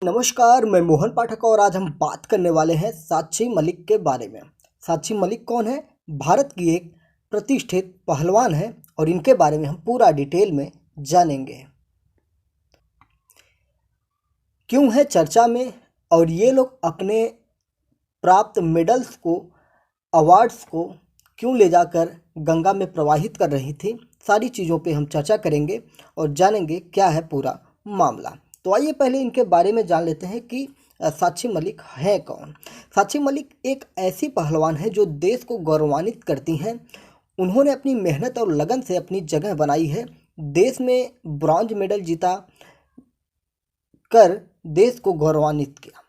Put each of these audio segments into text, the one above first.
नमस्कार, मैं मोहन पाठक और आज हम बात करने वाले हैं साक्षी मलिक के बारे में। साक्षी मलिक कौन है? भारत की एक प्रतिष्ठित पहलवान है और इनके बारे में हम पूरा डिटेल में जानेंगे। क्यों है चर्चा में और ये लोग अपने प्राप्त मेडल्स को, अवार्ड्स को क्यों ले जाकर गंगा में प्रवाहित कर रही थी, सारी चीज़ों पे हम चर्चा करेंगे और जानेंगे क्या है पूरा मामला। तो आइए पहले इनके बारे में जान लेते हैं कि साक्षी मलिक है कौन। साक्षी मलिक एक ऐसी पहलवान है जो देश को गौरवान्वित करती हैं। उन्होंने अपनी मेहनत और लगन से अपनी जगह बनाई है। देश में ब्रॉन्ज मेडल जीता कर देश को गौरवान्वित किया।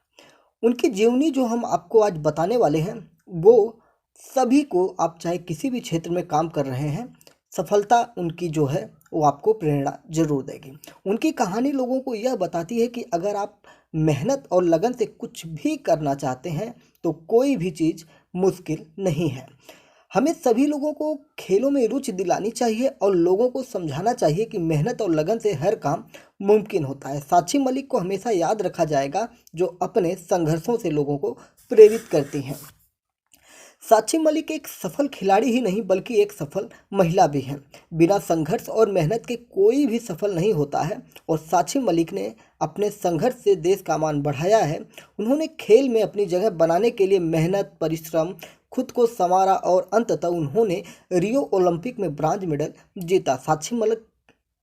उनकी जीवनी जो हम आपको आज बताने वाले हैं वो सभी को, आप चाहे किसी भी क्षेत्र में काम कर रहे हैं, सफलता उनकी जो है वो आपको प्रेरणा जरूर देगी। उनकी कहानी लोगों को यह बताती है कि अगर आप मेहनत और लगन से कुछ भी करना चाहते हैं तो कोई भी चीज़ मुश्किल नहीं है। हमें सभी लोगों को खेलों में रुचि दिलानी चाहिए और लोगों को समझाना चाहिए कि मेहनत और लगन से हर काम मुमकिन होता है। साक्षी मलिक को हमेशा याद रखा जाएगा जो अपने संघर्षों से लोगों को प्रेरित करती हैं। साक्षी मलिक एक सफल खिलाड़ी ही नहीं बल्कि एक सफल महिला भी हैं। बिना संघर्ष और मेहनत के कोई भी सफल नहीं होता है और साक्षी मलिक ने अपने संघर्ष से देश का मान बढ़ाया है। उन्होंने खेल में अपनी जगह बनाने के लिए मेहनत, परिश्रम, खुद को संवारा और अंततः उन्होंने रियो ओलंपिक में ब्रॉन्ज मेडल जीता। साक्षी मलिक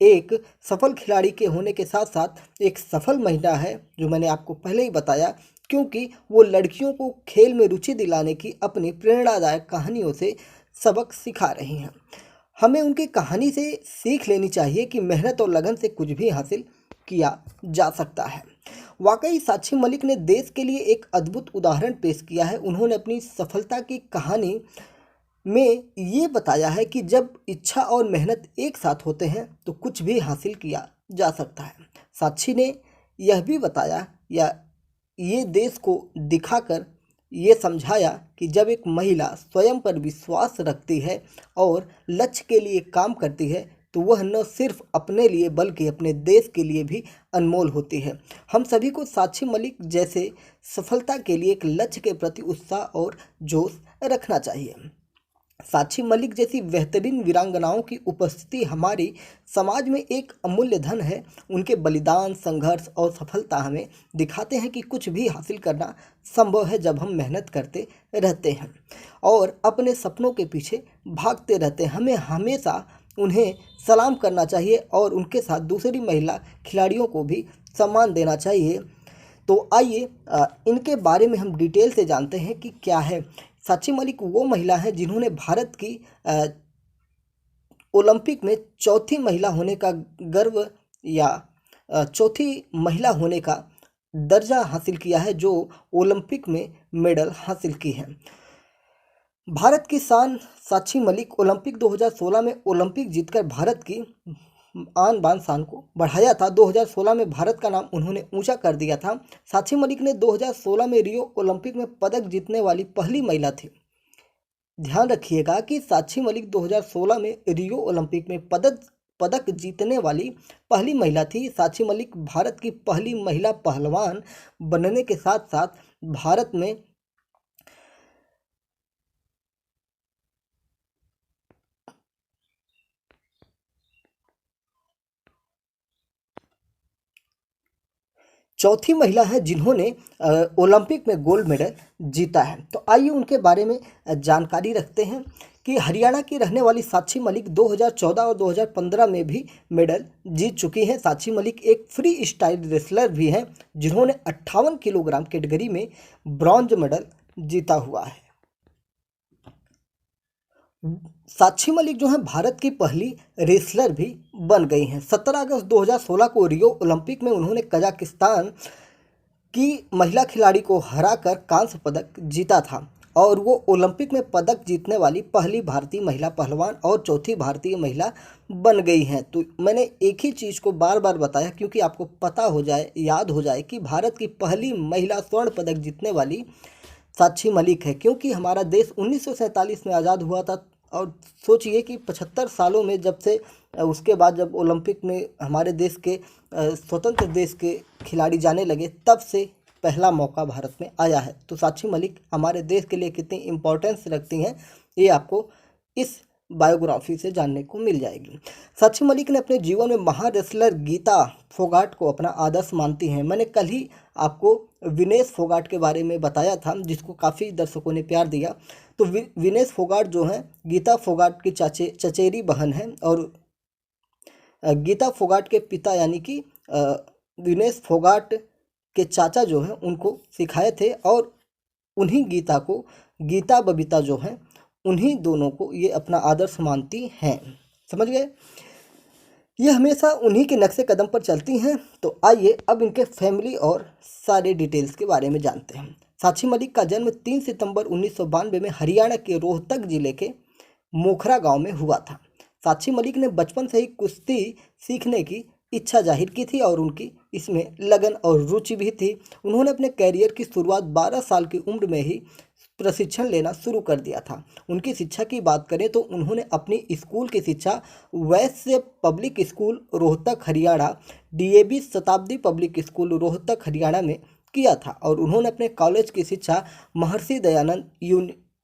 एक सफल खिलाड़ी के होने के साथ साथ एक सफल महिला है, जो मैंने आपको पहले ही बताया, क्योंकि वो लड़कियों को खेल में रुचि दिलाने की अपनी प्रेरणादायक कहानियों से सबक सिखा रही हैं। हमें उनकी कहानी से सीख लेनी चाहिए कि मेहनत और लगन से कुछ भी हासिल किया जा सकता है। वाकई साक्षी मलिक ने देश के लिए एक अद्भुत उदाहरण पेश किया है। उन्होंने अपनी सफलता की कहानी में ये बताया है कि जब इच्छा और मेहनत एक साथ होते हैं तो कुछ भी हासिल किया जा सकता है। साक्षी ने यह भी बताया या ये देश को दिखाकर ये समझाया कि जब एक महिला स्वयं पर विश्वास रखती है और लक्ष्य के लिए काम करती है तो वह न सिर्फ अपने लिए बल्कि अपने देश के लिए भी अनमोल होती है। हम सभी को साक्षी मलिक जैसे सफलता के लिए एक लक्ष्य के प्रति उत्साह और जोश रखना चाहिए। साक्षी मलिक जैसी बेहतरीन वीरांगनाओं की उपस्थिति हमारी समाज में एक अमूल्य धन है। उनके बलिदान, संघर्ष और सफलता हमें दिखाते हैं कि कुछ भी हासिल करना संभव है जब हम मेहनत करते रहते हैं और अपने सपनों के पीछे भागते रहते हैं। हमें हमेशा उन्हें सलाम करना चाहिए और उनके साथ दूसरी महिला खिलाड़ियों को भी सम्मान देना चाहिए। तो आइए इनके बारे में हम डिटेल से जानते हैं कि क्या है। साक्षी मलिक वो महिला है जिन्होंने भारत की ओलंपिक में चौथी महिला होने का गर्व या चौथी महिला होने का दर्जा हासिल किया है जो ओलंपिक में मेडल हासिल की है। भारत की शान साक्षी मलिक ओलंपिक 2016 में ओलंपिक जीतकर भारत की आन बान शान को बढ़ाया था। 2016 में भारत का नाम उन्होंने ऊंचा कर दिया था। साक्षी मलिक ने 2016 में रियो ओलंपिक में पदक जीतने वाली पहली महिला थी। ध्यान रखिएगा कि साक्षी मलिक 2016 में रियो ओलंपिक में पदक जीतने वाली पहली महिला थी। साक्षी मलिक भारत की पहली महिला पहलवान बनने के साथ साथ भारत में चौथी महिला है जिन्होंने ओलंपिक में गोल्ड मेडल जीता है। तो आइए उनके बारे में जानकारी रखते हैं कि हरियाणा की रहने वाली साक्षी मलिक 2014 और 2015 में भी मेडल जीत चुकी हैं। साक्षी मलिक एक फ्री स्टाइल रेसलर भी हैं जिन्होंने 58 किलोग्राम कैटेगरी में ब्रॉन्ज मेडल जीता हुआ है। साक्षी मलिक जो है भारत की पहली रेसलर भी बन गई हैं। 17 अगस्त 2016 को रियो ओलंपिक में उन्होंने कजाकिस्तान की महिला खिलाड़ी को हराकर कांस्य पदक जीता था और वो ओलंपिक में पदक जीतने वाली पहली भारतीय महिला पहलवान और चौथी भारतीय महिला बन गई हैं। तो मैंने एक ही चीज़ को बार बार बताया क्योंकि आपको पता हो जाए, याद हो जाए कि भारत की पहली महिला स्वर्ण पदक जीतने वाली साक्षी मलिक है। क्योंकि हमारा देश 1947 में आज़ाद हुआ था और सोचिए कि 75 सालों में जब से उसके बाद जब ओलंपिक में हमारे देश के स्वतंत्र देश के खिलाड़ी जाने लगे, तब से पहला मौका भारत में आया है। तो साक्षी मलिक हमारे देश के लिए कितनी इम्पोर्टेंस रखती हैं, ये आपको इस बायोग्राफी से जानने को मिल जाएगी। साक्षी मलिक ने अपने जीवन में महान रेसलर गीता फोगाट को अपना आदर्श मानती हैं। मैंने कल ही आपको विनेश फोगाट के बारे में बताया था, जिसको काफ़ी दर्शकों ने प्यार दिया। तो विनेश फोगाट जो हैं गीता फोगाट की चचेरी बहन हैं, और गीता फोगाट के पिता यानी कि विनेश फोगाट के चाचा जो हैं उनको सिखाए थे, और उन्हीं गीता को, गीता बबीता जो हैं, उन्हीं दोनों को ये अपना आदर्श मानती हैं। समझ गए? ये हमेशा उन्हीं के नक्शे कदम पर चलती हैं। तो आइए अब इनके फैमिली और सारे डिटेल्स के बारे में जानते हैं। साक्षी मलिक का जन्म 3 सितंबर 1992 में हरियाणा के रोहतक जिले के मोखरा गांव में हुआ था। साक्षी मलिक ने बचपन से ही कुश्ती सीखने की इच्छा जाहिर की थी और उनकी इसमें लगन और रुचि भी थी। उन्होंने अपने कैरियर की शुरुआत 12 साल की उम्र में ही प्रशिक्षण लेना शुरू कर दिया था। उनकी शिक्षा की बात करें तो उन्होंने अपनी स्कूल की शिक्षा वैश्य public school Rohtak Haryana, DAV शताब्दी पब्लिक स्कूल रोहतक हरियाणा में किया था, और उन्होंने अपने कॉलेज की शिक्षा महर्षि दयानंद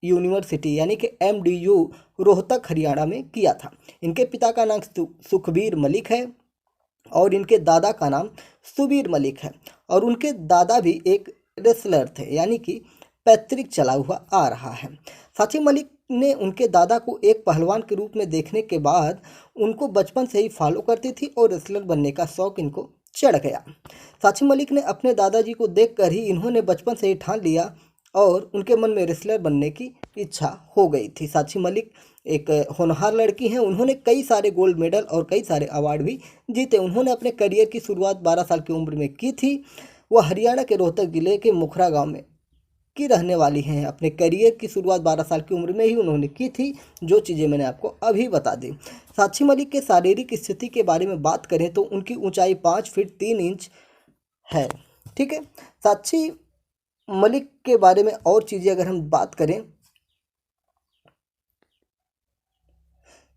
यूनिवर्सिटी यानी कि एमडीयू रोहतक हरियाणा में किया था। इनके पिता का नाम सुखबीर मलिक है और इनके दादा का नाम सुबीर मलिक है, और उनके दादा भी एक रेसलर थे, यानी कि पैतृक चला हुआ आ रहा है। साक्षी मलिक ने उनके दादा को एक पहलवान के रूप में देखने के बाद उनको बचपन से ही फॉलो करती थी और रेसलर बनने का शौक इनको चढ़ गया। साक्षी मलिक ने अपने दादाजी को देखकर ही इन्होंने बचपन से ही ठान लिया और उनके मन में रेसलर बनने की इच्छा हो गई थी। साक्षी मलिक एक होनहार लड़की हैं। उन्होंने कई सारे गोल्ड मेडल और कई सारे अवार्ड भी जीते। उन्होंने अपने करियर की शुरुआत 12 साल की उम्र में की थी। वह हरियाणा के रोहतक जिले के मुखरा गांव में की रहने वाली हैं। अपने करियर की शुरुआत 12 साल की उम्र में ही उन्होंने की थी, जो चीज़ें मैंने आपको अभी बता दी। साक्षी मलिक के शारीरिक स्थिति के बारे में बात करें तो उनकी ऊंचाई 5 फीट 3 इंच है। ठीक है। साक्षी मलिक के बारे में और चीज़ें अगर हम बात करें,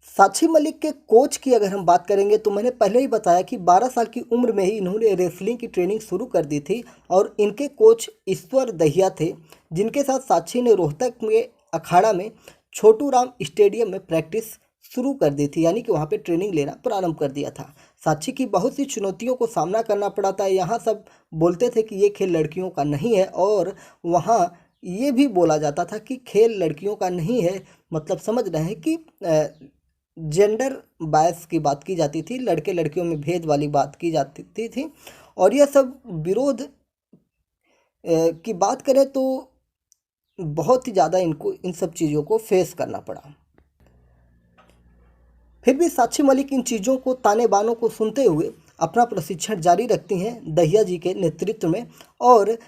साक्षी मलिक के कोच की अगर हम बात करेंगे तो मैंने पहले ही बताया कि 12 साल की उम्र में ही इन्होंने रेसलिंग की ट्रेनिंग शुरू कर दी थी, और इनके कोच ईश्वर दहिया थे, जिनके साथ साक्षी ने रोहतक में अखाड़ा में छोटू राम स्टेडियम में प्रैक्टिस शुरू कर दी थी, यानी कि वहाँ पे ट्रेनिंग लेना प्रारंभ कर दिया था। साक्षी की बहुत सी चुनौतियों को सामना करना पड़ा था। यहाँ सब बोलते थे कि ये खेल लड़कियों का नहीं है, और वहाँ ये भी बोला जाता था कि खेल लड़कियों का नहीं है, मतलब समझ रहे हैं कि जेंडर बायस की बात की जाती थी, लड़के लड़कियों में भेद वाली बात की जाती थी। और यह सब विरोध की बात करें तो बहुत ही ज़्यादा इनको इन सब चीज़ों को फेस करना पड़ा। फिर भी साक्षी मलिक इन चीज़ों को, ताने बानों को सुनते हुए अपना प्रशिक्षण जारी रखती हैं दहिया जी के नेतृत्व में। और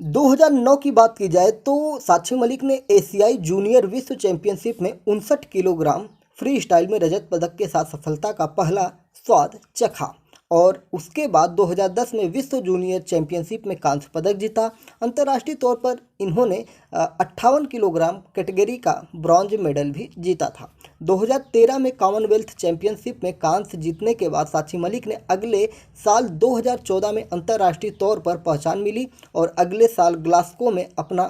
2009 की बात की जाए तो साक्षी मलिक ने एशियाई जूनियर विश्व चैंपियनशिप में 59 किलोग्राम फ्री स्टाइल में रजत पदक के साथ सफलता का पहला स्वाद चखा, और उसके बाद 2010 में विश्व जूनियर चैंपियनशिप में कांस्य पदक जीता। अंतर्राष्ट्रीय तौर पर इन्होंने 58 किलोग्राम कैटेगरी का ब्रॉन्ज मेडल भी जीता था। 2013 में कॉमनवेल्थ चैंपियनशिप में कांस्य जीतने के बाद साक्षी मलिक ने अगले साल 2014 में अंतर्राष्ट्रीय तौर पर पहचान मिली, और अगले साल ग्लास्गो में अपना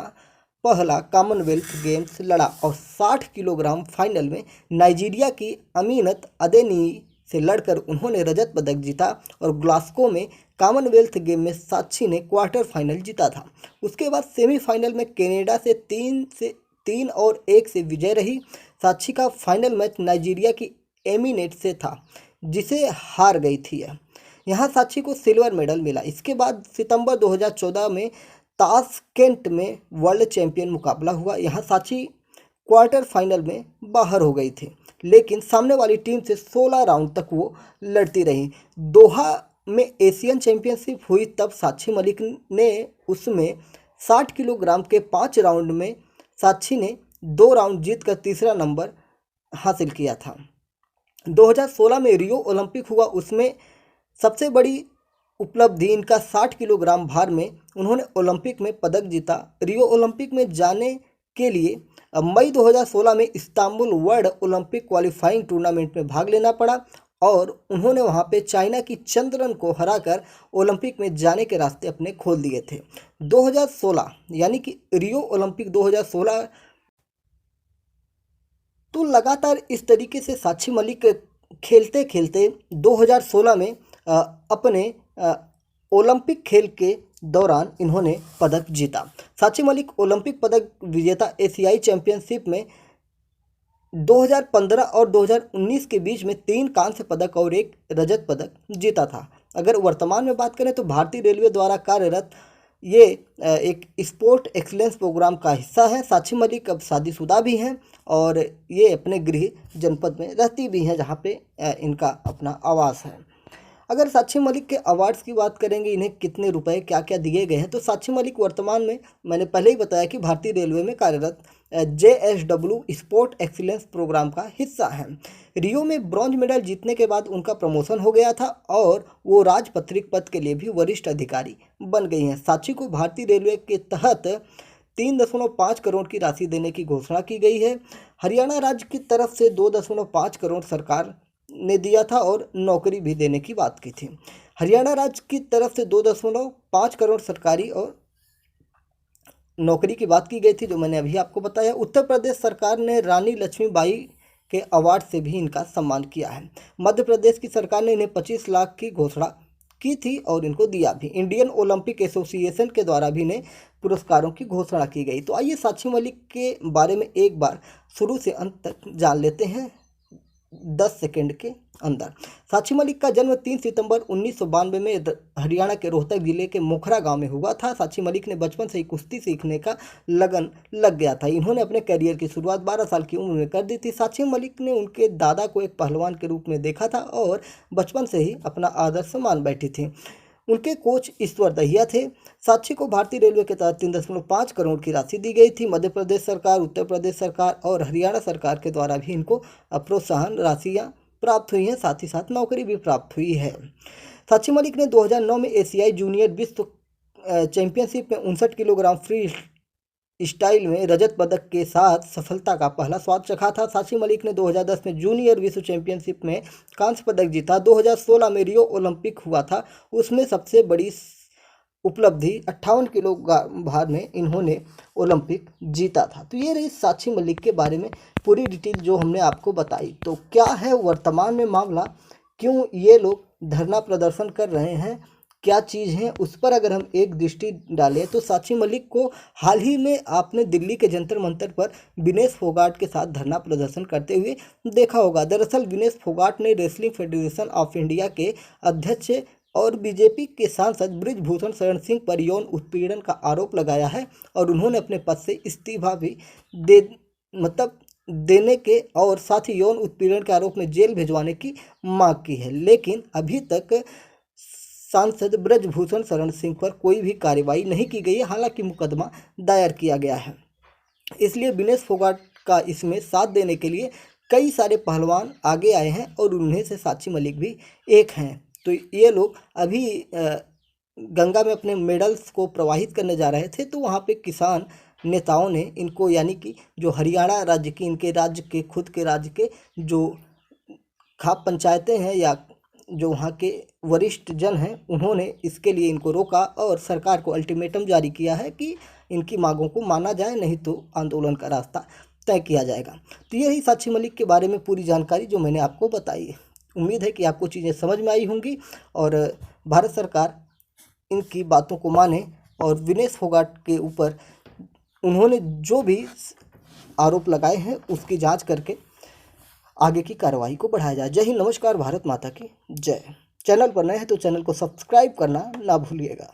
पहला कॉमनवेल्थ गेम्स लड़ा, और 60 किलोग्राम फाइनल में नाइजीरिया की अमीनत अदेनी से लड़कर उन्होंने रजत पदक जीता, और ग्लास्गो में कॉमनवेल्थ गेम में साक्षी ने क्वार्टर फाइनल जीता था। उसके बाद सेमीफाइनल में कनाडा से 3-1 से विजय रही। साक्षी का फाइनल मैच नाइजीरिया की एमिनेट से था, जिसे हार गई थी। यहाँ साक्षी को सिल्वर मेडल मिला। इसके बाद सितंबर 2014 में ताशकेंट में वर्ल्ड चैंपियन मुकाबला हुआ। यहाँ साक्षी क्वार्टर फाइनल में बाहर हो गई थी, लेकिन सामने वाली टीम से 16 राउंड तक वो लड़ती रही। दोहा में एशियन चैंपियनशिप हुई, तब साक्षी मलिक ने उसमें 60 किलोग्राम के 5 राउंड में साक्षी ने 2 राउंड जीतकर तीसरा नंबर हासिल किया था। 2016 में रियो ओलंपिक हुआ, उसमें सबसे बड़ी उपलब्धि इनका 60 किलोग्राम भार में उन्होंने ओलंपिक में पदक जीता। रियो ओलंपिक में जाने के लिए मई 2016 में Istanbul world Olympic qualifying tournament में भाग लेना पड़ा और उन्होंने वहां पे चाइना की चंद्रन को हराकर ओलंपिक में जाने के रास्ते अपने खोल दिए थे। 2016 यानी कि रियो ओलंपिक 2016। तो लगातार इस तरीके से साक्षी मलिक खेलते खेलते 2016 में अपने ओलंपिक खेल के दौरान इन्होंने पदक जीता। साक्षी मलिक ओलंपिक पदक विजेता एशियाई चैंपियनशिप में 2015 और 2019 के बीच में 3 कांस्य पदक और 1 रजत पदक जीता था। अगर वर्तमान में बात करें तो भारतीय रेलवे द्वारा कार्यरत ये एक स्पोर्ट एक्सीलेंस प्रोग्राम का हिस्सा है। साक्षी मलिक अब शादीशुदा भी हैं और ये अपने गृह जनपद में रहती भी हैं जहाँ पे इनका अपना आवास है। अगर साक्षी मलिक के अवार्ड्स की बात करेंगे, इन्हें कितने रुपए क्या क्या दिए गए हैं, तो साक्षी मलिक वर्तमान में मैंने पहले ही बताया कि भारतीय रेलवे में कार्यरत JSW स्पोर्ट एक्सीलेंस प्रोग्राम का हिस्सा है। रियो में ब्रॉन्ज मेडल जीतने के बाद उनका प्रमोशन हो गया था और वो राजपत्रित पद के लिए भी वरिष्ठ अधिकारी बन गई हैं। साक्षी को भारतीय रेलवे के तहत 3.5 करोड़ की राशि देने की घोषणा की गई है। हरियाणा राज्य की तरफ से 2.5 करोड़ सरकार ने दिया था और नौकरी भी देने की बात की थी। हरियाणा राज्य की तरफ से 2.5 करोड़ सरकारी और नौकरी की बात की गई थी, जो मैंने अभी आपको बताया। उत्तर प्रदेश सरकार ने रानी लक्ष्मीबाई के अवार्ड से भी इनका सम्मान किया है। मध्य प्रदेश की सरकार ने इन्हें 25 लाख की घोषणा की थी और इनको दिया भी। इंडियन ओलंपिक एसोसिएशन के द्वारा भी इन्हें पुरस्कारों की घोषणा की गई। तो आइए साक्षी मलिक के बारे में एक बार शुरू से अंत तक जान लेते हैं 10 सेकंड के अंदर। साक्षी मलिक का जन्म 3 सितंबर 1992 में हरियाणा के रोहतक जिले के मोखरा गांव में हुआ था। साक्षी मलिक ने बचपन से ही कुश्ती सीखने का लगन लग गया था। इन्होंने अपने करियर की शुरुआत 12 साल की उम्र में कर दी थी। साक्षी मलिक ने उनके दादा को एक पहलवान के रूप में देखा था और बचपन से ही अपना आदर्श मान बैठी थी। उनके कोच ईश्वर दहिया थे। साक्षी को भारतीय रेलवे के तहत 3.5 करोड़ की राशि दी गई थी। मध्य प्रदेश सरकार, उत्तर प्रदेश सरकार और हरियाणा सरकार के द्वारा भी इनको प्रोत्साहन राशियां प्राप्त हुई हैं, साथ ही साथ नौकरी भी प्राप्त हुई है। साक्षी मलिक ने 2009 में एशियाई जूनियर विश्व चैंपियनशिप में 59 किलोग्राम फ्री स्टाइल में रजत पदक के साथ सफलता का पहला स्वाद चखा था। साक्षी मलिक ने 2010 में जूनियर विश्व चैंपियनशिप में कांस्य पदक जीता। 2016 में रियो ओलंपिक हुआ था, उसमें सबसे बड़ी उपलब्धि 58 किलो भार में इन्होंने ओलंपिक जीता था। तो ये रही साक्षी मलिक के बारे में पूरी डिटेल जो हमने आपको बताई। तो क्या है वर्तमान में मामला, क्यों ये लोग धरना प्रदर्शन कर रहे हैं, क्या चीज़ है, उस पर अगर हम एक दृष्टि डालें तो साक्षी मलिक को हाल ही में आपने दिल्ली के जंतर मंतर पर विनेश फोगाट के साथ धरना प्रदर्शन करते हुए देखा होगा। दरअसल विनेश फोगाट ने रेसलिंग फेडरेशन ऑफ इंडिया के अध्यक्ष और बीजेपी के सांसद बृजभूषण शरण सिंह पर यौन उत्पीड़न का आरोप लगाया है और उन्होंने अपने पद से इस्तीफा भी देने के और साथ ही यौन उत्पीड़न के आरोप में जेल भिजवाने की मांग की है। लेकिन अभी तक सांसद बृजभूषण शरण सिंह पर कोई भी कार्रवाई नहीं की गई है, हालांकि मुकदमा दायर किया गया है। इसलिए विनेश फोगाट का इसमें साथ देने के लिए कई सारे पहलवान आगे आए हैं और उन्हें से साक्षी मलिक भी एक हैं। तो ये लोग अभी गंगा में अपने मेडल्स को प्रवाहित करने जा रहे थे, तो वहाँ पे किसान नेताओं ने इनको, यानी कि जो हरियाणा राज्य की, इनके राज्य के खुद के राज्य के जो खाप पंचायतें हैं या जो वहाँ के वरिष्ठ जन हैं, उन्होंने इसके लिए इनको रोका और सरकार को अल्टीमेटम जारी किया है कि इनकी मांगों को माना जाए, नहीं तो आंदोलन का रास्ता तय किया जाएगा। तो यही साक्षी मलिक के बारे में पूरी जानकारी जो मैंने आपको बताई है। उम्मीद है कि आपको चीज़ें समझ में आई होंगी और भारत सरकार इनकी बातों को माने और विनेश फोगाट के ऊपर उन्होंने जो भी आरोप लगाए हैं उसकी जांच करके आगे की कार्रवाई को बढ़ाया जाए। जय हिंद, नमस्कार, भारत माता की जय। चैनल पर नए हैं तो चैनल को सब्सक्राइब करना ना भूलिएगा।